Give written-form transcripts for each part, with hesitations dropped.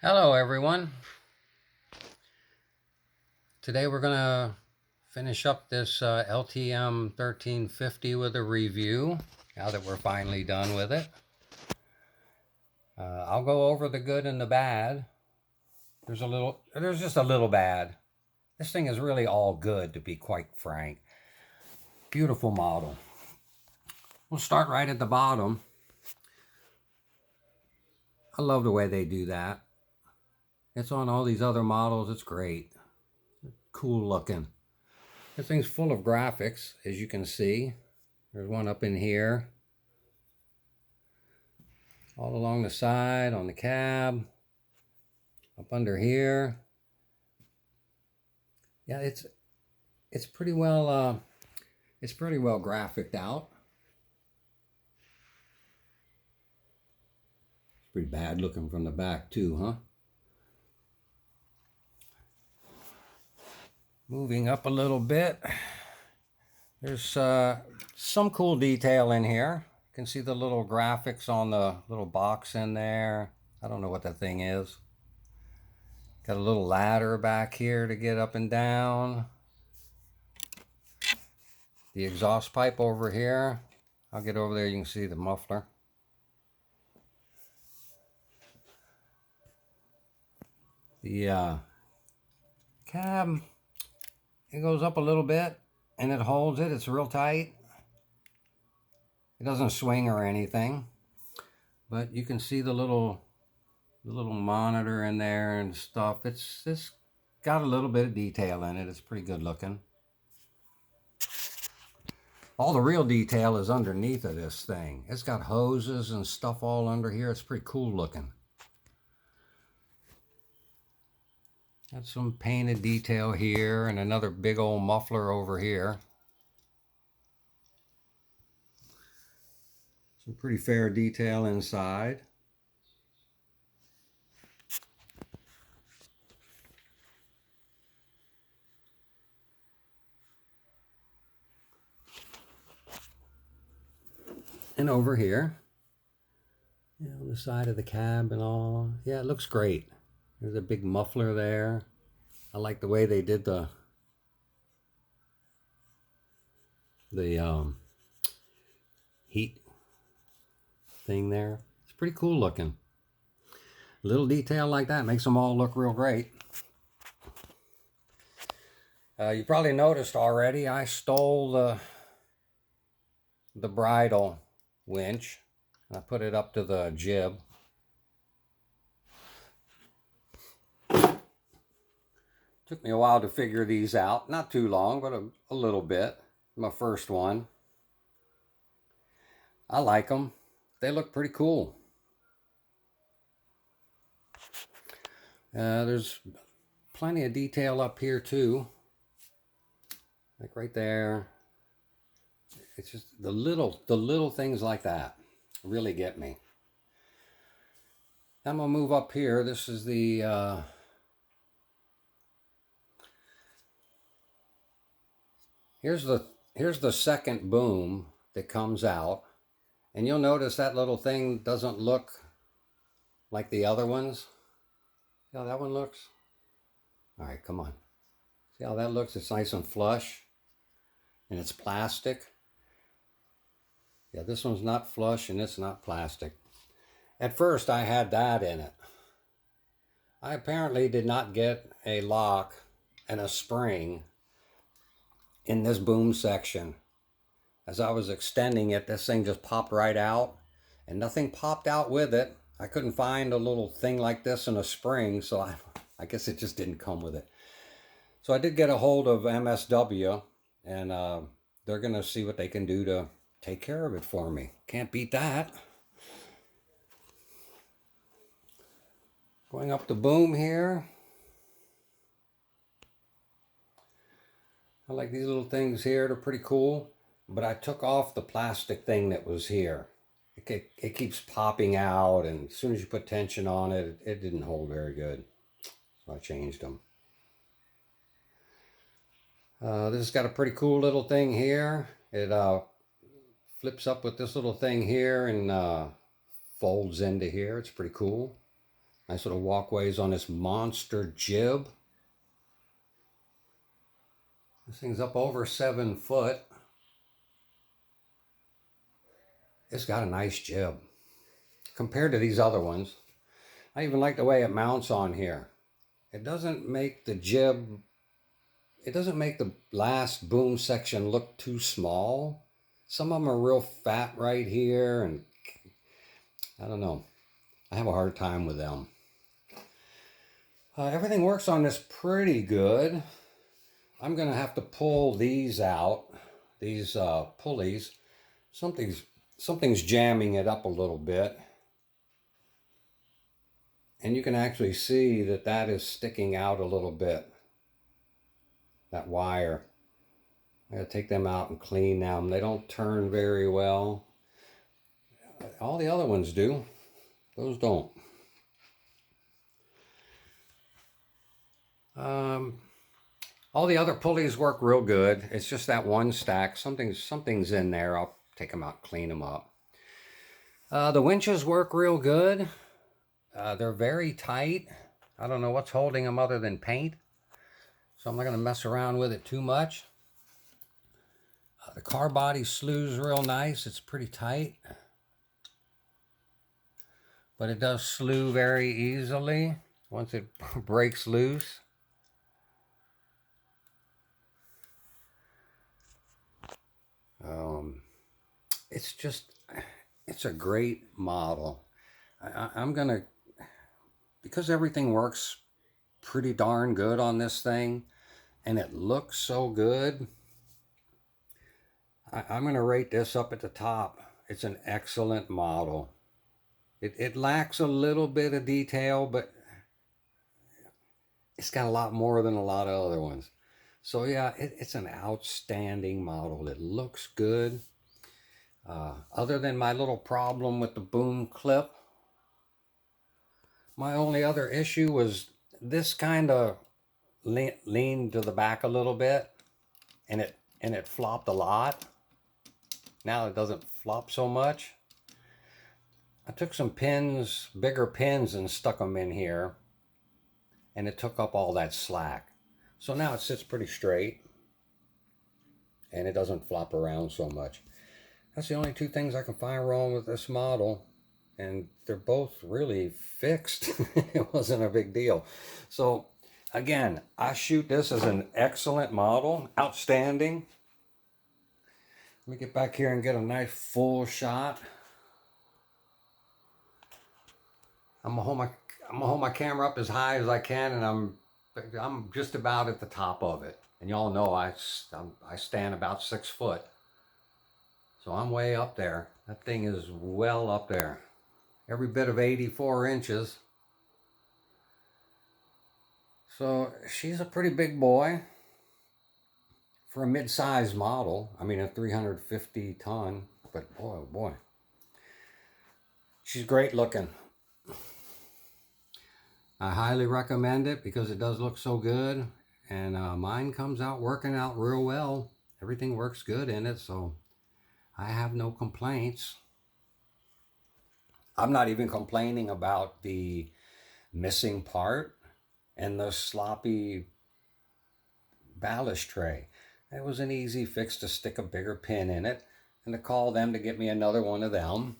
Hello everyone. Today we're going to finish up this LTM 1350 with a review now that we're finally done with it. I'll go over the good and the bad. There's just a little bad. This thing is really all good, to be quite frank. Beautiful model. We'll start right at the bottom. I love the way they do that. It's on all these other models. It's great. Cool looking. This thing's full of graphics, as you can see. There's one up in here. All along the side, on the cab. Up under here. Yeah, it's pretty well graphicked out. It's pretty bad looking from the back too, huh? Moving up a little bit. There's some cool detail in here. You can see the little graphics on the little box in there. I don't know what that thing is. Got a little ladder back here to get up and down. The exhaust pipe over here. I'll get over there, you can see the muffler. The cab, it goes up a little bit and it holds it. It's real tight. It doesn't swing or anything, but you can see the little monitor in there and stuff. It's got a little bit of detail in it. It's pretty good looking. All the real detail is underneath of this thing. It's got hoses and stuff all under here. It's pretty cool looking. Got some painted detail here and another big old muffler over here. Some pretty fair detail inside. And over here, yeah, on the side of the cab and all. Yeah, it looks great. There's a big muffler there. I like the way they did the heat thing there. It's pretty cool looking. A little detail like that makes them all look real great. You probably noticed already, I stole the bridle winch. I put it up to the jib. Took me a while to figure these out. Not too long, but a little bit. My first one. I like them. They look pretty cool. There's plenty of detail up here too. Like right there. It's just the little things like that really get me. I'm gonna move up here. This is the here's the second boom that comes out, and you'll notice that little thing doesn't look like the other ones. See how that one looks? All right, come on. See how that looks? It's nice and flush, and it's plastic. Yeah, this one's not flush and it's not plastic. At first I had that in it. I apparently did not get a lock and a spring in this boom section. As I was extending it, this thing just popped right out, and nothing popped out with it. I couldn't find a little thing like this in a spring, so I guess it just didn't come with it. So I did get a hold of MSW, and they're going to see what they can do to take care of it for me. Can't beat that. Going up the boom here. I like these little things here. They're pretty cool. But I took off the plastic thing that was here. It keeps popping out, and as soon as you put tension on it, it didn't hold very good. So I changed them. This has got a pretty cool little thing here. It flips up with this little thing here and folds into here. It's pretty cool. Nice little walkways on this monster jib. This thing's up over 7 foot. It's got a nice jib compared to these other ones. I even like the way it mounts on here. It doesn't make the jib, it doesn't make the last boom section look too small. Some of them are real fat right here, and I don't know. I have a hard time with them. Everything works on this pretty good. I'm going to have to pull these out, these pulleys. Something's jamming it up a little bit. And you can actually see that that is sticking out a little bit. That wire. I gotta take them out and clean them. They don't turn very well. All the other ones do. Those don't. All the other pulleys work real good. It's just that one stack. Something's in there. I'll take them out, clean them up. The winches work real good. They're very tight. I don't know what's holding them other than paint. So I'm not going to mess around with it too much. The car body slew's real nice. It's pretty tight. But it does slew very easily once it breaks loose. It's a great model. I'm going to, because everything works pretty darn good on this thing, and it looks so good, I'm going to rate this up at the top. It's an excellent model. It lacks a little bit of detail, but it's got a lot more than a lot of other ones. So yeah, it's an outstanding model. It looks good. Other than my little problem with the boom clip, my only other issue was this kind of leaned to the back a little bit, and it flopped a lot. Now it doesn't flop so much. I took some pins, bigger pins, and stuck them in here, and it took up all that slack. So now it sits pretty straight, and it doesn't flop around so much. That's the only two things I can find wrong with this model, and they're both really fixed. It wasn't a big deal. So again, I shoot this as an excellent model, outstanding. Let me get back here and get a nice full shot. I'm gonna hold my camera up as high as I can, and I'm just about at the top of it. And y'all know I stand about 6 foot. So I'm way up there. That thing is well up there. Every bit of 84 inches. So she's a pretty big boy for a mid-size model. I mean, a 350 ton, but boy, oh boy. She's great looking. I highly recommend it because it does look so good, and mine comes out working out real well. Everything works good in it, so I have no complaints. I'm not even complaining about the missing part and the sloppy ballast tray. It was an easy fix to stick a bigger pin in it and to call them to get me another one of them.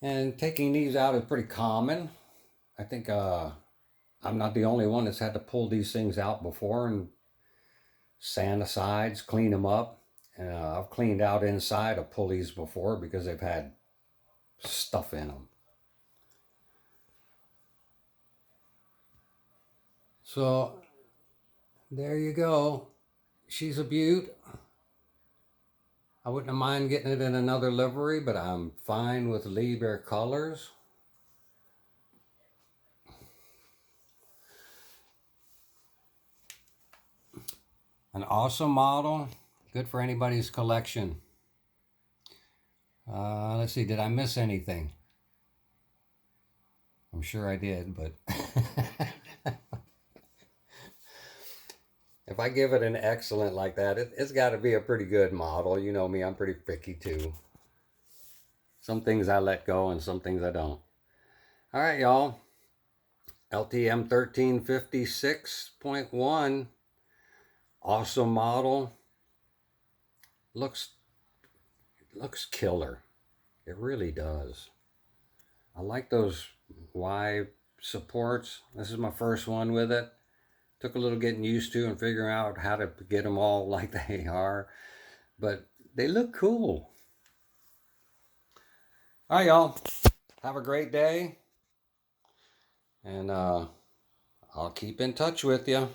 And taking these out is pretty common. I think I'm not the only one that's had to pull these things out before and sand the sides, clean them up. And I've cleaned out inside of pulleys before because they've had stuff in them. So there you go. She's a beaut. I wouldn't mind getting it in another livery, but I'm fine with Liebherr colors. An awesome model, good for anybody's collection. Let's see, did I miss anything? I'm sure I did, but if I give it an excellent like that, it's got to be a pretty good model. You know me, I'm pretty picky too. Some things I let go and some things I don't. All right, y'all. LTM 1356.1. Awesome model. Looks killer. It really does. I like those Y supports. This is my first one with it. Took a little getting used to and figuring out how to get them all like they are. But they look cool. All right, y'all. Have a great day. And I'll keep in touch with you.